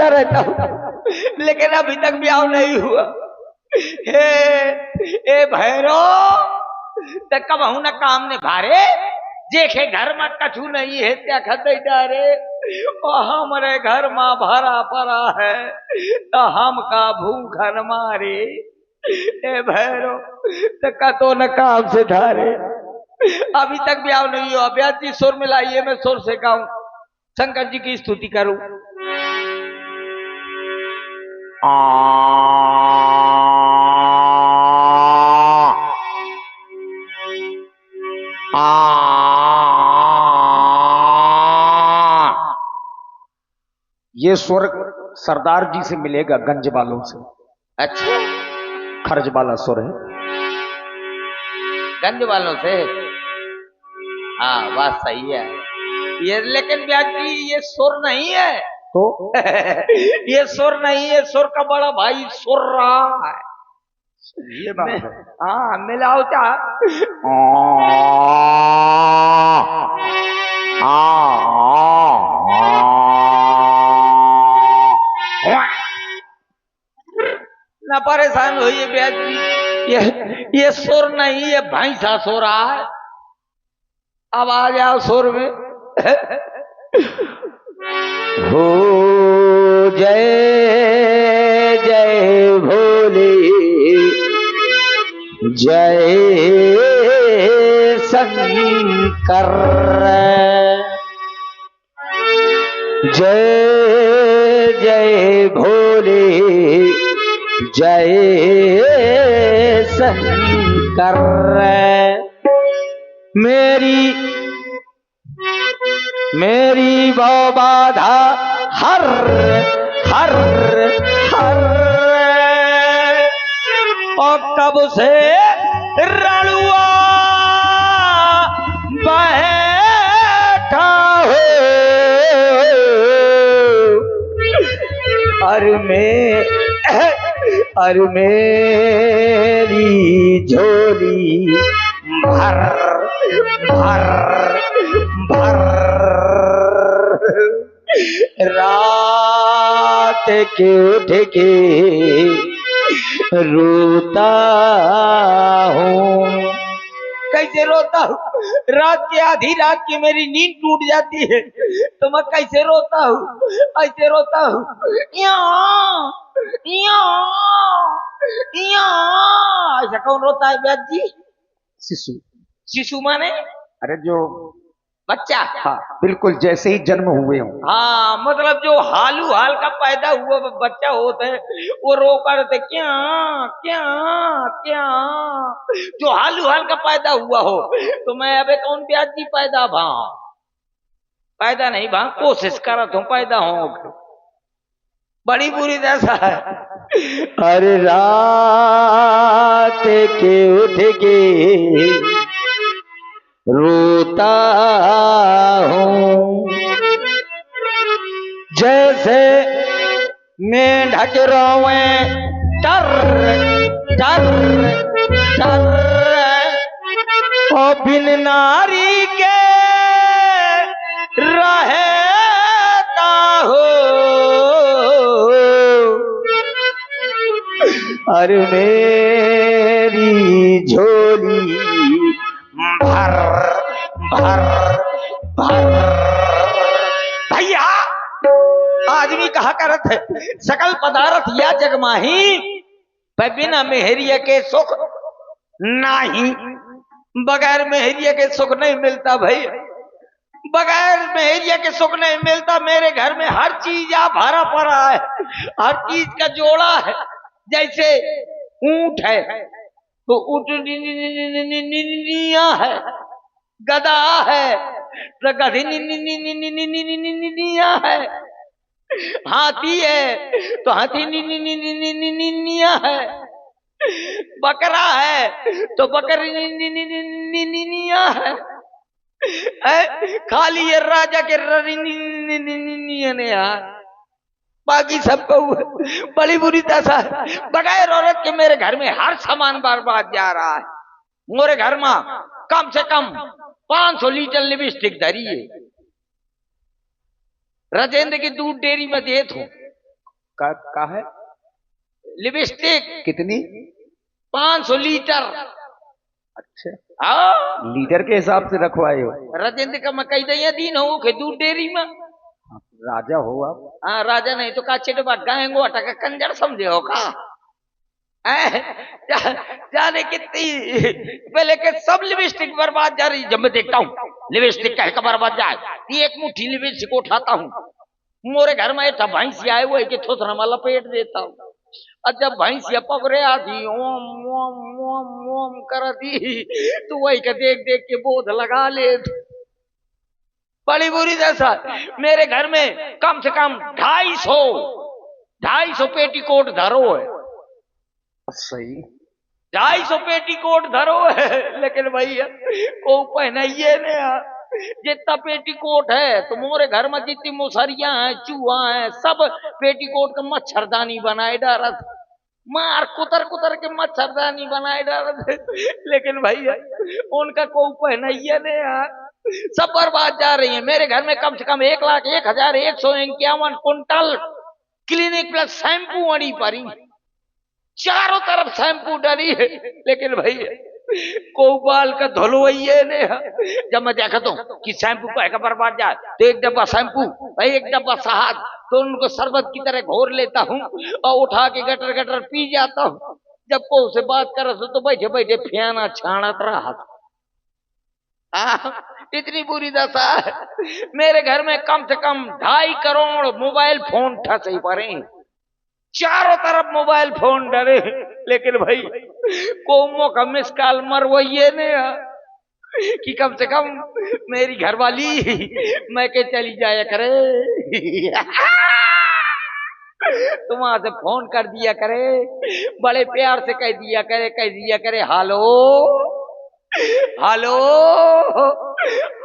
रहता हूँ लेकिन अभी तक ब्याह नहीं हुआ। हे ए भैरो त कब हूं न काम ने भारे जेखे घर में कछु नहीं है त्या खते डारे और हमारे घर में भरा पड़ा है तो हम का भूखन मारे। ए भैरो त कतो न काम से धारे अभी तक ब्याह नहीं हुआ। ब्याह जी सुर मिलाइए मैं सुर से गाऊं शंकर जी की स्तुति करूं। ये स्वर सरदार जी से मिलेगा गंज वालों से। अच्छा खर्ज वाला स्वर है गंज वालों से। हाँ बात सही है ये, लेकिन ब्याज जी ये सुर नहीं है तो ये सुर नहीं है, सुर का बड़ा भाई सुर रहा है। ये बात है। हाँ मिलाओ चा ना परेशान होइए ब्याज जी ये सुर नहीं है भैंसा सो रहा है। अब आ जाओ सुर में। हो जय जय भोले जय शंकर जय जय भोले जय शंकर। मेरी वो बाधा हर हर हर और कब से रणुआ बैठा हो अरे मेरी झोली भर भर भर रात के उठ के रोता हूँ। कैसे रोता हूँ? रात की आधी रात की मेरी नींद टूट जाती है तो मैं कैसे रोता हूँ? ऐसे रोता हूँ ऐसा कौन रोता है ब्याज जी? शिशु। शिशु माने? अरे जो बच्चा। हाँ बिल्कुल जैसे ही जन्म हुए हो। हाँ मतलब जो हालू हाल का पैदा हुआ बच्चा होता है वो रो करते क्या क्या क्या। जो हालू हाल का पैदा हुआ हो तो मैं अबे कौन ब्याज जी पैदा नहीं भा कोशिश करत हूँ पैदा हो। बड़ी बुरी दशा है। अरे रात के उठ के रोता हूँ जैसे मेंढक रोवे टर टर टर और बिन नारी के रहता हो। अरे मेरी झोली भर भर भर। भैया आदमी कहा करत है सकल पदार्थ या जगमाही बिना मेहरिया के सुख नहीं। बगैर मेहरिया के सुख नहीं मिलता भाई, बगैर मेहरिया के सुख नहीं मिलता। मेरे घर में हर चीज आप भरा पड़ा है, हर चीज का जोड़ा है। जैसे ऊंट है तो ऊँटनिया है, गधा है तो गधिनिया है, हाथी है तो हाथी निया है, बकरा है तो बकरिया है। खाली ये राजा के ने यार बाकी सबको बड़ी बुरी दशा है। बगैर औरत के मेरे घर में हर सामान बर्बाद जा रहा है। मेरे घर में कम से कम 500 लीटर लिपस्टिक धरी है। राजेंद्र की दूध डेयरी में दे थो का है? लिपस्टिक कितनी? 500 लीटर। अच्छा, हाँ लीटर के हिसाब से रखवाए हो? राजेंद्र का मकई दया दीन हो के दूध डेयरी में। राजा हो आप। हाँ राजा नहीं तो का चिटबा गायंगो अटका कंजर समझे हो का? जाने कितनी पहले के सब लिपस्टिक बर्बाद जा रही। जब मैं देखता हूँ लिपस्टिक का बर्बाद जाए, एक मुट्ठी लिपस्टिक उठाता हूँ, मोरे घर में एक भैंसी आए हुए कि थोड़ा मैं लपेट देता हूँ। और जब भैंसिया पकड़े आती ओम ओम ओम ओम कर दी तो वही का देख देख के बोध लगा ले। बड़ी बुरी दशा। मेरे घर में कम से कम 250 पेटीकोट धरो है। सही। 250 पेटीकोट धरो है, लेकिन भैया को पहनाइए ने जितना पेटीकोट है तो मोरे घर में जितनी मुसरियां हैं चूहा है सब पेटीकोट का मच्छरदानी बनाए डाला था। मार कुतर कुतर के मच्छरदानी बनाए डाला थे, लेकिन भैया उनका को पहनाइए ने सब बर्बाद जा रही है। मेरे घर में कम से कम 1,01,151 कुंटल क्लिनिक प्लस शैम्पू अड़ी पड़ी, चारों तरफ शैम्पू डली है, लेकिन भैया को बाल का धुलवाइए ने। जब मैं देखता हूँ कि शैम्पू का बर्बाद जाए तो एक डब्बा शैम्पू एक डब्बा शहद तो उनको शरबत की तरह घोर लेता हूँ और उठा के गटर गटर पी जाता हूँ। जब को उसे बात कर तो बैठे बैठे फियाना छाणत रहा था। इतनी बुरी दशा है। मेरे घर में कम से कम 2.5 करोड़ मोबाइल फोन ठसे पड़े, चारों तरफ मोबाइल फोन डरे, लेकिन भाई कोमो का मिस कॉल मरवाइए ने कि कम से कम मेरी घरवाली मैं के चली जाया करे तुम वहां से फोन कर दिया करे, बड़े प्यार से कह दिया करे हालो हालो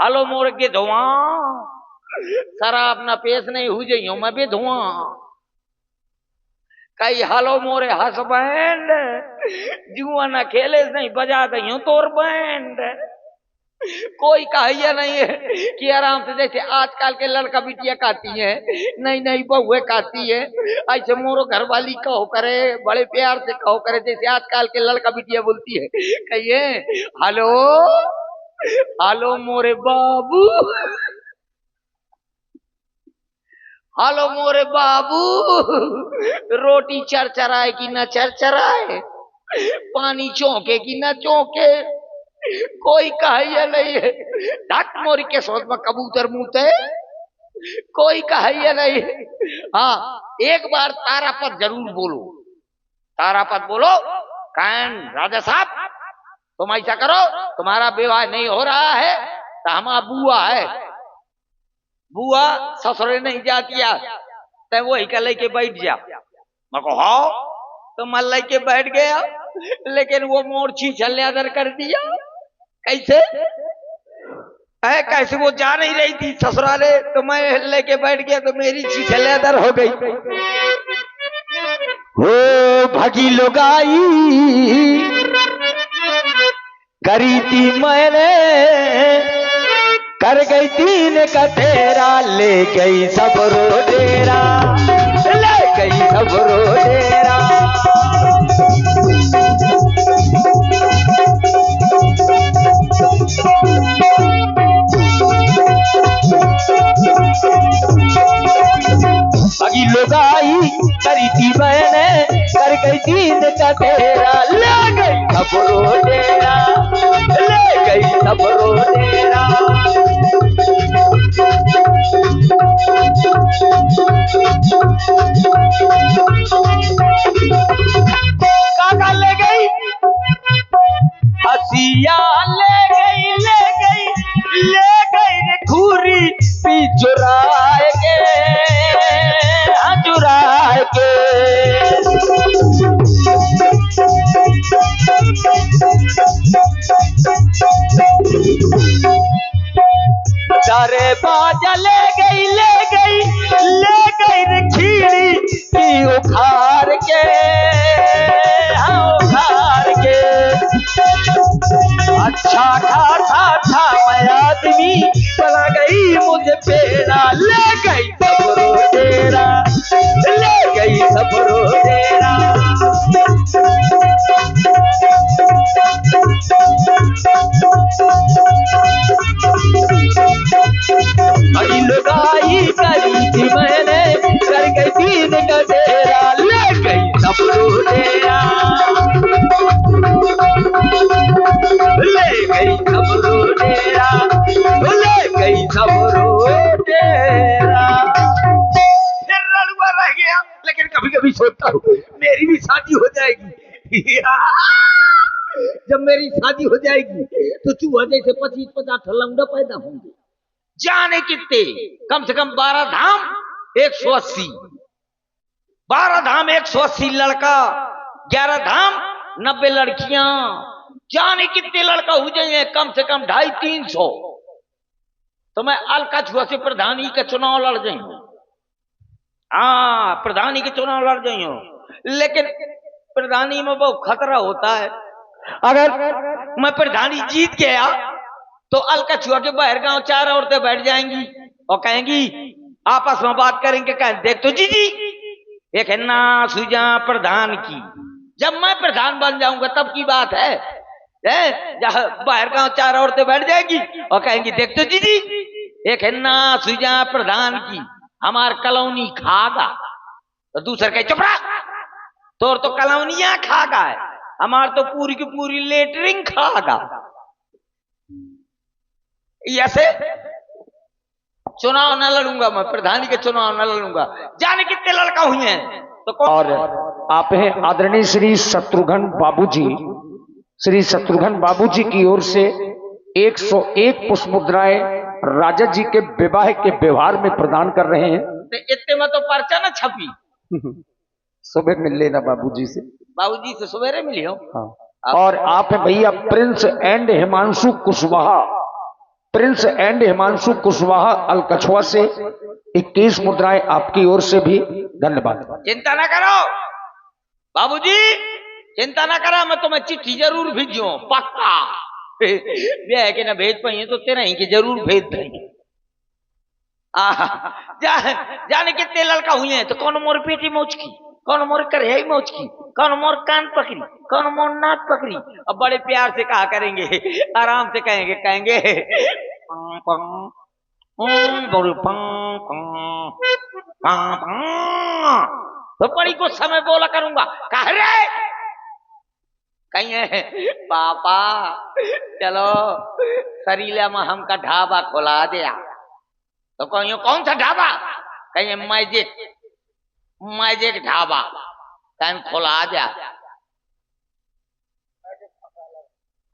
हालो मोर के धुआ शराब ना पेश नहीं हो जाइयो मैं भी धुआ कई हालो मोरे हसबैंड जुआ ना खेले नहीं बजा दई तोर बैंड। कोई कहिया नहीं है कि आराम से जैसे आजकल के लड़का बिटिया कहती है नई नई बहुए कहती है, ऐसे मोरो घर वाली कहो करे, बड़े प्यार से कहो करे जैसे आजकल के लड़का बिटिया बोलती है। कहिए हेलो हेलो मोरे बाबू, हेलो मोरे बाबू, रोटी चरचराए कि न चरचराए, पानी चौंके कि न चौंके, कोई कहिए नहीं है। ढक मोरी के सोच में कबूतर मुँहते, कोई कहिए नहीं है। हाँ एक बार तारापत जरूर बोलो, तारापत बोलो। कैन राजा साहब तुम ऐसा करो, तुम्हारा विवाह नहीं हो रहा है तो हमारा बुआ है, बुआ ससुरे नहीं जाती है वही का लेके बैठ जा। मैं को हाँ तो मैं लेके बैठ गया, लेकिन वो मोर्ची छल्ल्यादर कर दिया। कैसे कैसे वो जा नहीं रही थी ससुराले तो मैं लेके बैठ गया तो मेरी छल्ल्यादर हो गई। हो भगी लुगाई करी थी मैंने, कर गई 3 का तेरा, ले गई सब रो डेरा, ले गई सब रो डेरा। भगी लुगाई करी थी मैंने, कर गई 3 का तेरा, ले गई सब रो डेरा, ले गई सब रो डेरा। काका ले गई हसिया, ले गई रे खूरी पी चुराए के, चुराए के। सारे बाजा ले गई रे खीरी की उखाड़ के, उखाड़ के। अच्छा खासा था मैं आदमी, चला गई मुझे पेड़ा, ले गई सब रो डेरा, ले गई भी सोचता हूँ मेरी भी शादी हो जाएगी। जब मेरी शादी हो जाएगी तो चूहा जैसे 25-50 लौंडा पैदा होंगे, जाने कितने, कम से कम 12 धाम 180, 12 धाम 180 लड़का, 11 धाम 90 लड़कियां, जाने कितने लड़का हो जाएंगे, कम से कम 250-300। तो मैं अलका छुआ से प्रधानी का चुनाव लड़ जाऊं। हाँ, प्रधानी के चुनाव लड़ जाऊं, लेकिन प्रधानी में बहुत खतरा होता है। अगर मैं प्रधानी जीत गया तो अलका छुआ के बाहर गांव 4 औरतें बैठ जाएंगी और कहेंगी, आपस में बात करेंगे, कहें देख तो जी एक है ना सुजा प्रधान की, जब मैं प्रधान बन जाऊंगा तब की बात है। बाहर गांव 4 औरतें बैठ जाएंगी और कहेंगी, देख तो जी एक है ना सुजा प्रधान की, हमार कॉलोनी खागा। तो दूसर कहे, चुप रहा, तोर तो कॉलोनियां खागा है, हमार तो पूरी की पूरी लेटरिंग खागा। ऐसे चुनाव न लड़ूंगा मैं, प्रधानी के चुनाव न लड़ूंगा, जाने कितने लड़का हुए हैं। तो और आप हैं आदरणीय श्री शत्रुघ्न बाबूजी, श्री शत्रुघ्न बाबूजी की ओर से 101 पुष्प मुद्राएं राजा जी के विवाह के व्यवहार में प्रदान कर रहे हैं। तो इतने में तो पर्चा न छपी। सुबह मिल लेना बाबूजी से, बाबूजी से सवेरे मिली हो। हाँ। और आप हैं भैया Prince and Himanshu Kushwaha, Prince and Himanshu Kushwaha अलकछुआ से 21 मुद्राएं आपकी ओर से भी धन्यवाद। चिंता ना करो बाबूजी, चिंता ना करो, मैं तुम्हें चिट्ठी जरूर भेजूं, पक्का। है कि ना भेज पाइए तो तेरा ही कि जरूर भेज देंगे। जाने कितने लड़का हुए हैं, तो कौन मोर पेटी मोच की, कौन मोर करेही मोच की, कौन मोर कान पकड़ी, कौन मोर नाक पकड़ी। अब बड़े प्यार से कहा करेंगे, आराम से कहेंगे, कहेंगे तो बड़ी गुस्सा में बोला करूंगा, कह रहे कहीं पापा चलो सरीला में हमका ढाबा खोला दिया। तो कहियो कौन सा ढाबा, कहीं मैजिक ढाबा, कहीं खोला दिया।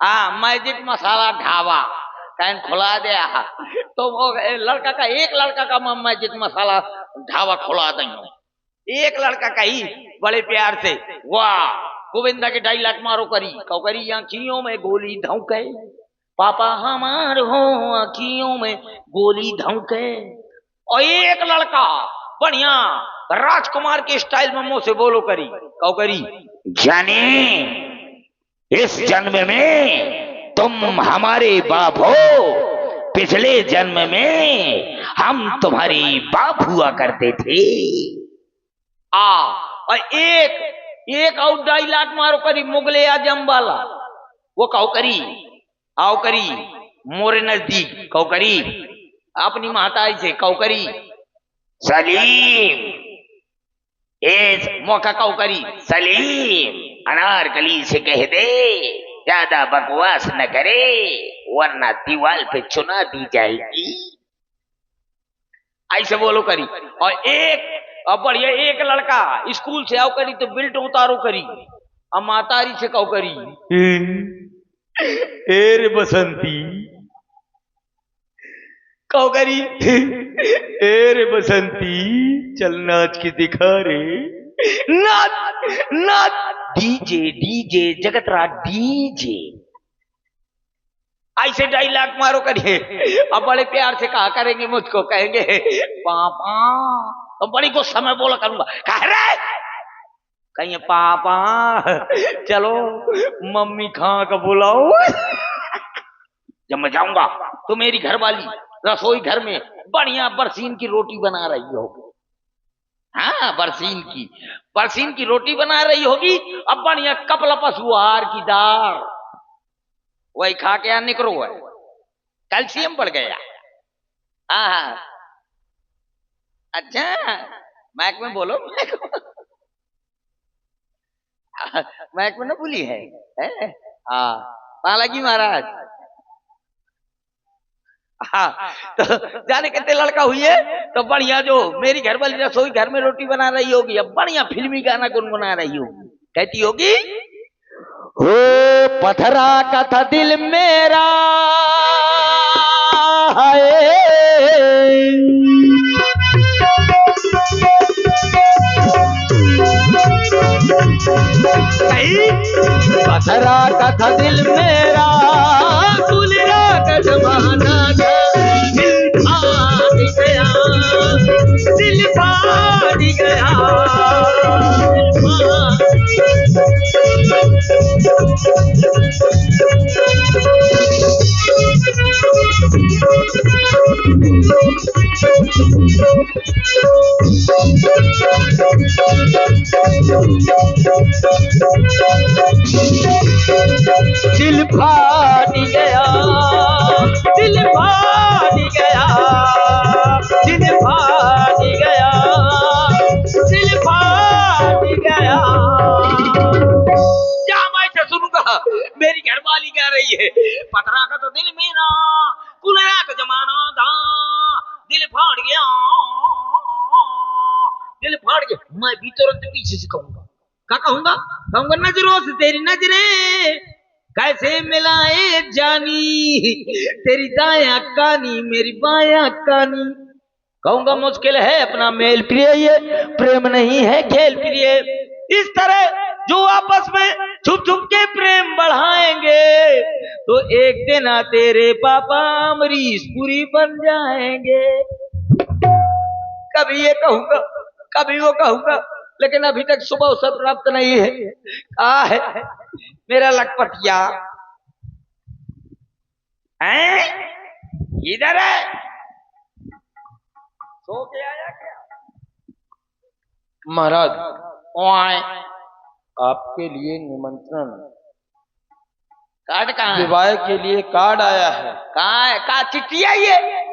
हाँ, मैजिक मसाला ढाबा कहीं खुला दिया। तो वो लड़का का, एक लड़का का मैं मैजिक मसाला ढाबा खुला देंगे, एक लड़का का ही बड़े प्यार से। वाह, गोविंदा के डायलॉग मारो करी, कौकरी आंखियों में गोली धौके, पापा हमार हो आंखियों में गोली धौके। और एक लड़का बढ़िया राजकुमार के स्टाइल में मुंह से बोलो करी, कौकरी जाने इस जन्म में तुम हमारे बाप हो, पिछले जन्म में हम तुम्हारी बाप हुआ करते थे। और एक और डायलॉग मारो करी मुगले आजम वाला, वो कहो करी, आओ करी मोरे नजदीक, कहो करी अपनी माताई से, कहो करी सलीम, इस मौका कहो करी सलीम अनारकली से कह दे ज्यादा बकवास न करे, वरना दीवार पे चुना दी जाएगी। ऐसे बोलो करी। और बढ़िया एक लड़का स्कूल से आओ करी तो बिल्ट उतारो करी, अब मातारी से कहो करी, रे बसंती, कहो करी रे बसंती चल नाच के दिखा रे, नाच नाच, डीजे डीजे जगतराज डीजे। ऐसे डायलॉग मारो करिए। अब बड़े प्यार से कहा करेंगे मुझको, कहेंगे पापा, तो बड़ी गुस्सा में बोला करूंगा, कह रहे कहीं पापा चलो मम्मी खा का बुलाओ। जब मैं जाऊंगा तो मेरी घरवाली रसोई घर में बढ़िया बरसीन की रोटी बना रही होगी। हाँ, बरसीन की रोटी बना रही होगी। अब बढ़िया कपला पशुआहार की दाल वही खा के यहाँ निकलो है, कैल्शियम बढ़ गया। हाँ, अच्छा मैक में बोलो, मैक में ना भूली है। हाँ, पालाजी महाराज, हाँ, तो जाने कितने लड़का हुई है तो बढ़िया जो मेरी घर वाली रसोई घर में रोटी बना रही होगी, अब बढ़िया फिल्मी गाना गुनगुना रही होगी, कहती होगी हो पथरा का था दिल मेरा पथरा का था दिल मेरा दुनिया का जमाना था दिल फाड़ गया दिल फाड़ गया दिल फाड़ गया दिल फाड़ गया दिल फाड़ गया दिल फाड़ गया। क्या मैं क्या सुनूंगा, मेरी घरवाली गा रही है पतरा का तो दिल मेरा कुलरा का जमाना था दिल फाड़ गया दिल फाड़ गया। मैं भी तुरंत पीछे से कहूंगा, क्या कहूंगा, कहूंगा नजरों से तेरी नजरें कैसे मिलाए जानी तेरी दाया कानी मेरी बाया कानी। कहूंगा मुश्किल है अपना मेल प्रिय, ये प्रेम नहीं है खेल प्रिय। इस तरह जो आपस में छुप छुप के प्रेम बढ़ाएंगे तो एक दिन तेरे पापा अमरीश पुरी बन जाएंगे। कभी ये कहूंगा कभी वो कहूंगा, लेकिन अभी तक सुबह अवसर प्राप्त नहीं है। कहा है मेरा लखपतिया है, इधर है, सो के आया क्या? महाराज ओए आपके लिए निमंत्रण, कार्ड कहाँ है? विवाह के लिए कार्ड आया है। कहाँ है? कहाँ चिट्ठी आई है?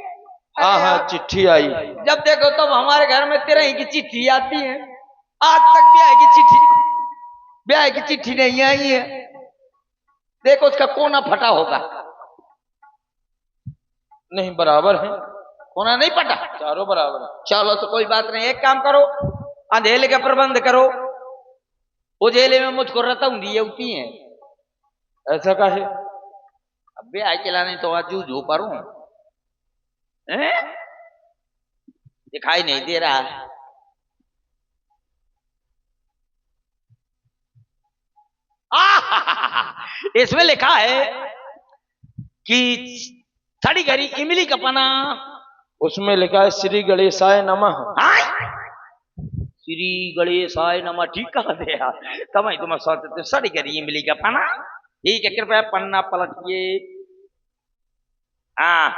हाँ हाँ चिट्ठी आई। जब देखो तब हमारे घर में तेरह की चिट्ठी आती है, आज तक ब्याह की चिट्ठी नहीं आई है। देखो उसका कोना फटा होगा। नहीं बराबर है, कोना नहीं फटा, चारों बराबर है। चलो तो कोई बात नहीं, एक काम करो अंधेले का प्रबंध करो, उजेले में मुझको रतन दिए होती है। ऐसा का है? अब ब्याह के लाने तो आज जू करूं, दिखाई नहीं दे रहा। इसमें लिखा है कि छड़ी घड़ी इमली का पना, उसमें लिखा है श्री गणेशाय नमः। श्री गणेशाय नमः, ठीक कहा दे यार, तब ही तुम्हें सोचते सड़ी घड़ी इमली का पना। ठीक है, कृपया पन्ना पलटिए। हाँ,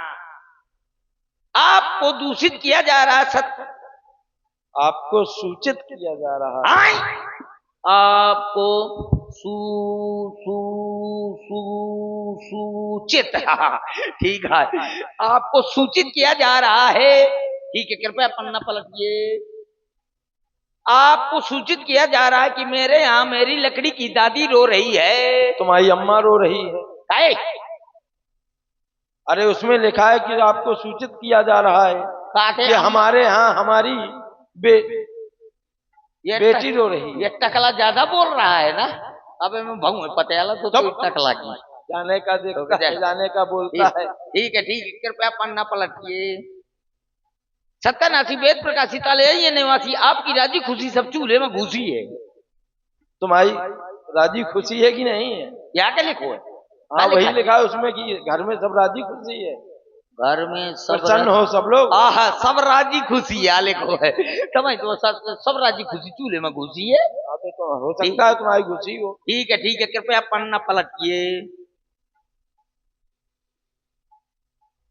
आपको दूषित किया जा रहा है सत्य, आपको सूचित किया जा रहा है। आपको सूचित, ठीक है, आपको सूचित किया जा रहा है। ठीक है, कृपया पन्ना पलटिए। आपको सूचित किया जा रहा है कि मेरे यहाँ मेरी लकड़ी की दादी रो रही है। तुम्हारी अम्मा रो रही है। है? अरे उसमें लिखा है कि आपको सूचित किया जा रहा है कि हमारे यहाँ हमारी बेटी रो रही है। ये टकला ज्यादा बोल रहा है ना। अबे मैं भाऊ पतियाला तो टकला की जाने का देखता है, जाने का बोलता है। ठीक है, कृपया पन्ना पलटिए। सत्यानाशी वेद प्रकाशितालय ये निवासी आपकी राजी खुशी सब चूल्हे में घुसी है। तुम्हारी राजी खुशी है कि नहीं है? क्या क्या लिखो है? हाँ वही लिखा है उसमें कि घर में सब राजी खुशी है, घर में सब प्रसन्न हो सब लोग। हाँ, सब राजी खुशी है लिखो है। समझ तो सब राजी खुशी चूल्हे में घुसी है। तो हो सकता है तुम्हारी खुशी हो। ठीक है, कृपया पन्ना पलटिए।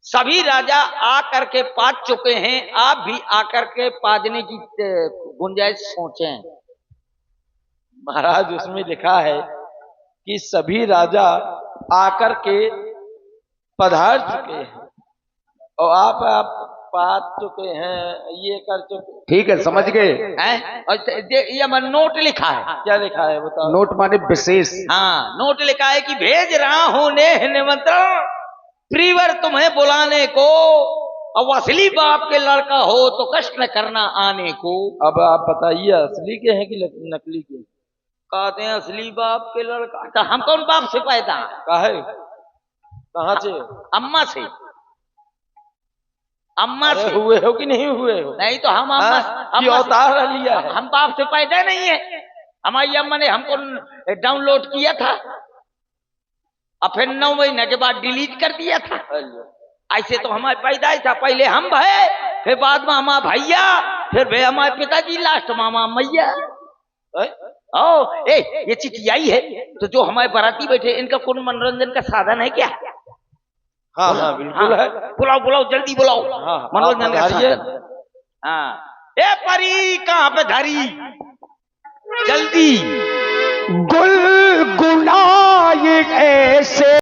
सभी राजा आकर के पाज चुके हैं, आप भी आकर के पाजने की गुंजाइश सोचें। महाराज उसमें लिखा है कि सभी राजा आकर के पधार चुके हैं और आप पाज चुके हैं, ये कर चुके। ठीक है, समझ गए। ये नोट लिखा है। क्या लिखा है बताओ? नोट माने विशेष। हाँ, नोट लिखा है कि भेज रहा हूं ने निमंत्रण प्रीवर तुम्हें बुलाने को, अब असली बाप के लड़का हो तो कष्ट न करना आने को। अब आप बताइए असली के हैं कि नकली के? कहते हैं असली बाप के लड़का, तो हम कौन बाप से पैदा? काहे कहाँ से? अम्मा से, अम्मा अरे से। हुए हो कि नहीं हुए हो? नहीं तो हम अम्मा, हाँ, कि अवतार लिया है? हम बाप से पैदा नहीं है। हमारी अम्मा ने हमको डाउनलोड किया था और फिर 9 महीने के बाद डिलीट कर दिया था। ऐसे तो हमारे पैदाइश था, पहले हम भय, फिर बाद में हमारा भैया, फिर भाई हमारे पिताजी, लास्ट मामा मैया। ओ ये चिट्ठी आई है तो जो हमारे बाराती बैठे इनका कोई मनोरंजन का साधन है क्या? हाँ हाँ बिल्कुल है। बुलाओ बुलाओ जल्दी बुलाओ। हाँ, मनोरंजन का आप साधन। हाँ ए परी कहाँ पे धरी, जल्दी गुलगुलाए ऐसे